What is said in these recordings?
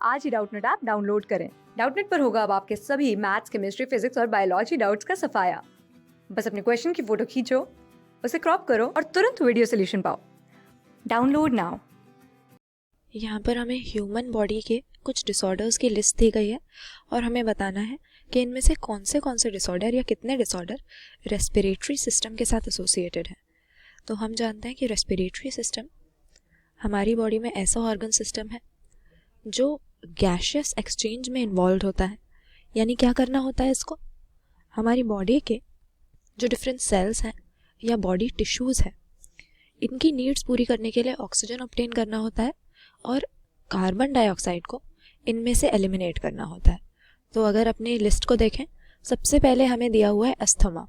आज ही Doubtnut app download करें। Doubtnut पर होगा अब आपके सभी मैथ्स, केमिस्ट्री, फिजिक्स और बायोलॉजी डाउट्स का सफाया। बस अपने क्वेश्चन की फोटो खींचो, उसे क्रॉप करो और तुरंत वीडियो सोल्यूशन पाओ। Download now. यहाँ पर हमें ह्यूमन बॉडी के कुछ डिसऑर्डर्स की लिस्ट दी गई है और हमें बताना है कि इनमें से कौन से डिसऑर्डर या कितने डिसऑर्डर रेस्पिरेटरी सिस्टम के साथ एसोसिएटेड हैं। तो हम जानते हैं कि रेस्पिरेटरी सिस्टम हमारी बॉडी में ऐसा ऑर्गन सिस्टम है जो गैशियस एक्सचेंज में इन्वॉल्व होता है। यानी क्या करना होता है इसको, हमारी बॉडी के जो डिफरेंट सेल्स हैं या बॉडी टिश्यूज़ हैं, इनकी नीड्स पूरी करने के लिए ऑक्सीजन ऑब्टेन करना होता है और कार्बन डाइऑक्साइड को इनमें से एलिमिनेट करना होता है। तो अगर अपनी लिस्ट को देखें, सबसे पहले हमें दिया हुआ है अस्थमा।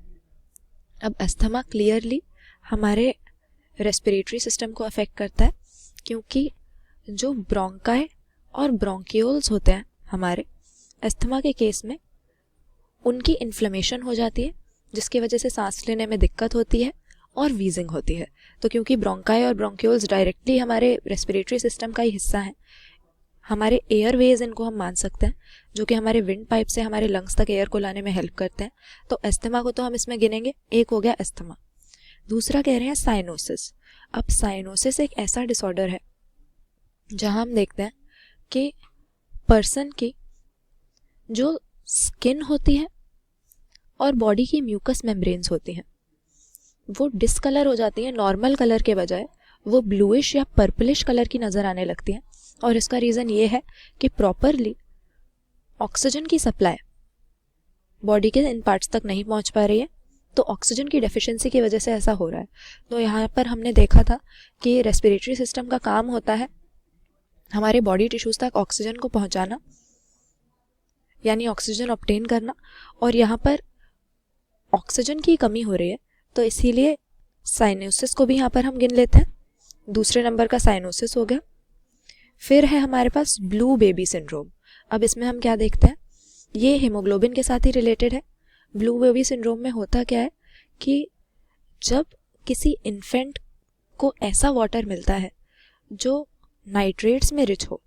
अब अस्थमा क्लियरली हमारे रेस्पिरेटरी सिस्टम को अफेक्ट करता है, क्योंकि जो ब्रोंकाई और ब्रोंक्यूल्स होते हैं हमारे अस्थमा के केस में, उनकी इन्फ्लेमेशन हो जाती है, जिसकी वजह से सांस लेने में दिक्कत होती है और वीजिंग होती है। तो क्योंकि ब्रोंकाई और ब्रोंक्यूल्स डायरेक्टली हमारे रेस्पिरेटरी सिस्टम का ही हिस्सा है, हमारे एयरवेज इनको हम मान सकते हैं, जो कि हमारे विंड पाइप से हमारे लंग्स तक एयर को लाने में हेल्प करते हैं। तो अस्थमा को तो हम इसमें गिनेंगे, एक हो गया अस्थमा। दूसरा कह रहे हैं साइनोसिस। अब साइनोसिस एक ऐसा डिसऑर्डर है जहां हम देखते हैं कि पर्सन की जो स्किन होती है और बॉडी की म्यूकस मेम्ब्रेन्स होती हैं, वो डिसकलर हो जाती हैं। नॉर्मल कलर के बजाय वो ब्लूइश या पर्पलिश कलर की नज़र आने लगती हैं। और इसका रीज़न ये है कि प्रॉपरली ऑक्सीजन की सप्लाई बॉडी के इन पार्ट्स तक नहीं पहुंच पा रही है, तो ऑक्सीजन की डेफिशिएंसी की वजह से ऐसा हो रहा है। तो यहाँ पर हमने देखा था कि रेस्पिरेटरी सिस्टम का काम होता है हमारे बॉडी टिश्यूज तक ऑक्सीजन को पहुंचाना, यानी ऑक्सीजन ऑब्टेन करना। और यहाँ पर ऑक्सीजन की कमी हो रही है, तो इसीलिए साइनोसिस को भी यहाँ पर हम गिन लेते हैं। दूसरे नंबर का साइनोसिस हो गया। फिर है हमारे पास ब्लू बेबी सिंड्रोम। अब इसमें हम क्या देखते हैं, ये हीमोग्लोबिन के साथ ही रिलेटेड है। ब्लू बेबी सिंड्रोम में होता क्या है कि जब किसी इन्फेंट को ऐसा वाटर मिलता है जो नाइट्रेट्स में रिच हो,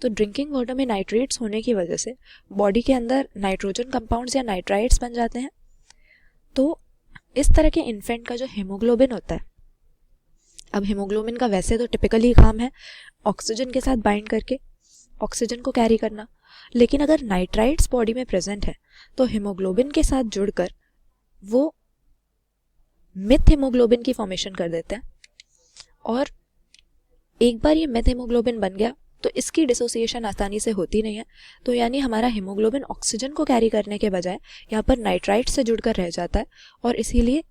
तो ड्रिंकिंग वाटर में नाइट्रेट्स होने की वजह से बॉडी के अंदर नाइट्रोजन कंपाउंड्स या नाइट्राइट्स बन जाते हैं। तो इस तरह के इन्फेंट का जो हीमोग्लोबिन होता है, अब हीमोग्लोबिन का वैसे तो टिपिकली काम है ऑक्सीजन के साथ बाइंड करके ऑक्सीजन को कैरी करना, लेकिन अगर नाइट्राइट्स बॉडी में प्रेजेंट है तो हीमोग्लोबिन के साथ जुड़कर वो मिथ हीमोग्लोबिन की फॉर्मेशन कर देते हैं। और एक बार ये मिथ हीमोग्लोबिन बन गया तो इसकी डिसोसिएशन आसानी से होती नहीं है। तो यानी हमारा हीमोग्लोबिन ऑक्सीजन को कैरी करने के बजाय यहाँ पर नाइट्राइट से जुड़कर रह जाता है, और इसीलिए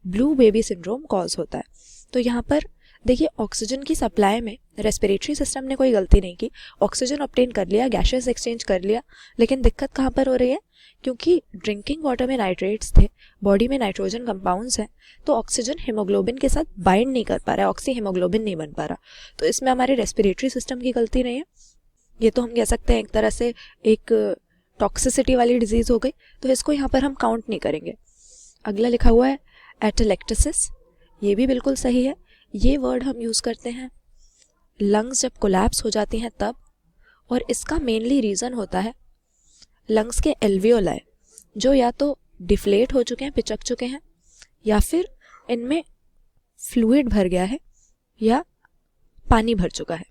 ब्लू बेबी सिंड्रोम कॉज होता है। तो यहाँ पर देखिए, ऑक्सीजन की सप्लाई में रेस्पिरेटरी सिस्टम ने कोई गलती नहीं की, ऑक्सीजन ऑब्टेन कर लिया, गैसेस एक्सचेंज कर लिया, लेकिन दिक्कत कहाँ पर हो रही है, क्योंकि ड्रिंकिंग वाटर में नाइट्रेट्स थे, बॉडी में नाइट्रोजन कंपाउंड्स हैं, तो ऑक्सीजन हीमोग्लोबिन के साथ बाइंड नहीं कर पा रहा है, ऑक्सी हीमोग्लोबिन नहीं बन पा रहा। तो इसमें हमारे रेस्पिरेटरी सिस्टम की गलती नहीं है, ये तो हम कह सकते हैं एक तरह से एक टॉक्सिसिटी वाली डिजीज़ हो गई, तो इसको यहाँ पर हम काउंट नहीं करेंगे। अगला लिखा हुआ है एटेलेक्टेसिस, ये भी बिल्कुल सही है। ये वर्ड हम यूज़ करते हैं लंग्स जब कोलैप्स हो जाती हैं तब, और इसका मेनली रीज़न होता है लंग्स के एल्वियोलाई जो या तो डिफ्लेट हो चुके हैं, पिचक चुके हैं, या फिर इनमें फ्लूइड भर गया है या पानी भर चुका है।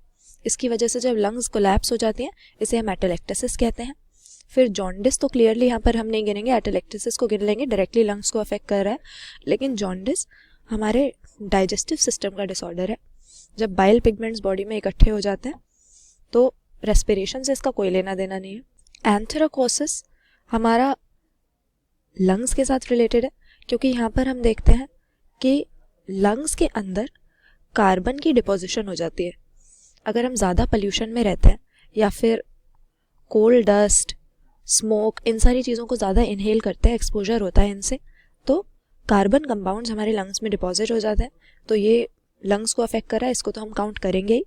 इसकी वजह से जब लंग्स कोलैप्स हो जाती हैं, इसे हम एटेलेक्टेसिस कहते हैं। फिर जॉन्डिस तो क्लियरली यहाँ पर हम नहीं गिनेंगे, एटेलेक्टेसिस को गिन लेंगे, डायरेक्टली लंग्स को अफेक्ट कर रहा है। लेकिन जॉन्डिस हमारे डाइजेस्टिव सिस्टम का डिसऑर्डर है। जब बाइल पिगमेंट्स बॉडी में इकट्ठे हो जाते हैं तो रेस्पिरेशन से इसका कोई लेना देना नहीं है। एंथ्राकोसिस हमारा लंग्स के साथ रिलेटेड है, क्योंकि यहाँ पर हम देखते हैं कि लंग्स के अंदर कार्बन की डिपोजिशन हो जाती है। अगर हम ज़्यादा पोल्यूशन में रहते हैं या फिर कोल डस्ट, स्मोक, इन सारी चीज़ों को ज़्यादा इनहेल करते हैं, एक्सपोजर होता है इनसे, तो कार्बन कंपाउंड्स हमारे लंग्स में डिपॉजिट हो जाते हैं। तो ये लंग्स को अफेक्ट कर रहा है, इसको तो हम काउंट करेंगे ही।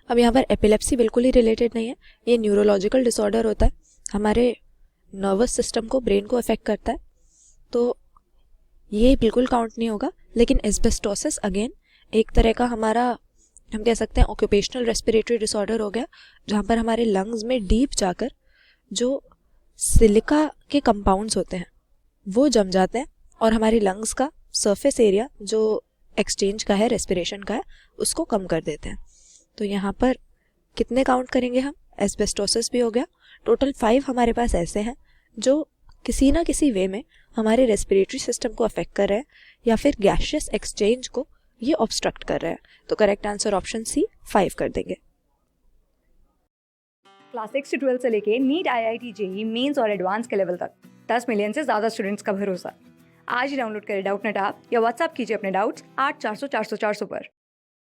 अब यहाँ पर एपिलेप्सी बिल्कुल ही रिलेटेड नहीं है, ये न्यूरोलॉजिकल डिसऑर्डर होता है, हमारे नर्वस सिस्टम को, ब्रेन को अफेक्ट करता है, तो ये बिल्कुल काउंट नहीं होगा। लेकिन एस्बेस्टोसिस अगेन एक तरह का हमारा हम कह सकते हैं ऑक्यूपेशनल रेस्पिरेटरी डिसऑर्डर हो गया, जहाँ पर हमारे लंग्स में डीप जाकर जो सिलिका के कंपाउंड्स होते हैं वो जम जाते हैं और हमारे लंग्स का सरफेस एरिया जो एक्सचेंज का है, रेस्पिरेशन का है, उसको कम कर देते हैं। तो यहाँ पर कितने काउंट करेंगे हम? एस्बेस्टोसिस भी हो गया। टोटल 5 हमारे पास ऐसे हैं जो किसी ना किसी वे में हमारे रेस्पिरेटरी सिस्टम को अफेक्ट कर रहे हैं या फिर गैशियस एक्सचेंज को ये ऑब्स्ट्रक्ट कर रहे हैं। तो करेक्ट आंसर ऑप्शन सी 5 कर देंगे। क्लास 6 से 12 से लेके नीट, IIT, जेई मेंस और एडवांस के लेवल तक 10 मिलियन से ज़्यादा स्टूडेंट्स का भरोसा। आज ही डाउनलोड करें डाउटनेट ऐप या व्हाट्सएप कीजिए अपने डाउट्स 8400 400 400 पर।